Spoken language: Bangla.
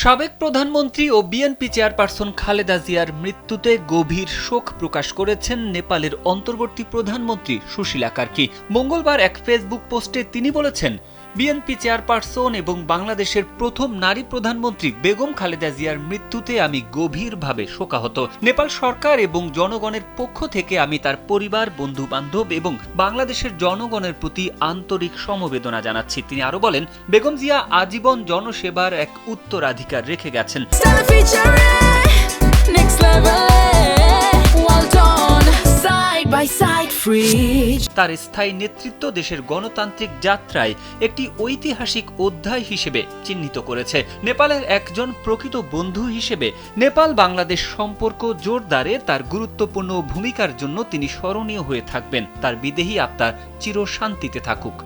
সাবেক প্রধানমন্ত্রী ও বিএনপি চেয়ারপারসন খালেদা জিয়ার মৃত্যুতে গভীর শোক প্রকাশ করেছেন নেপালের অন্তর্বর্তী প্রধানমন্ত্রী সুশীলা কার্কি। মঙ্গলবার এক ফেসবুক পোস্টে তিনি বলেছেন, বিএনপি চেয়ারপারসন এবং বাংলাদেশের প্রথম নারী প্রধানমন্ত্রী বেগম খালেদা জিয়ার মৃত্যুতে আমি গভীরভাবে শোকাহত। নেপাল সরকার এবং জনগণের পক্ষ থেকে আমি তার পরিবার, বন্ধু বান্ধব এবং বাংলাদেশের জনগণের প্রতি আন্তরিক সমবেদনা জানাচ্ছি। তিনি আরো বলেন, বেগম জিয়া আজীবন জনসেবার এক উত্তরাধিকার রেখে গেছেন। তার স্থায়ী নেতৃত্ব দেশের গণতান্ত্রিক যাত্রায় একটি ঐতিহাসিক অধ্যায় হিসেবে চিহ্নিত করেছে। নেপালের একজন প্রকৃত বন্ধু হিসেবে নেপাল বাংলাদেশ সম্পর্ক জোরদারে তার গুরুত্বপূর্ণ ভূমিকার জন্য তিনি স্মরণীয় হয়ে থাকবেন। তার বিদেহী আত্মা চিরশান্তিতে থাকুক।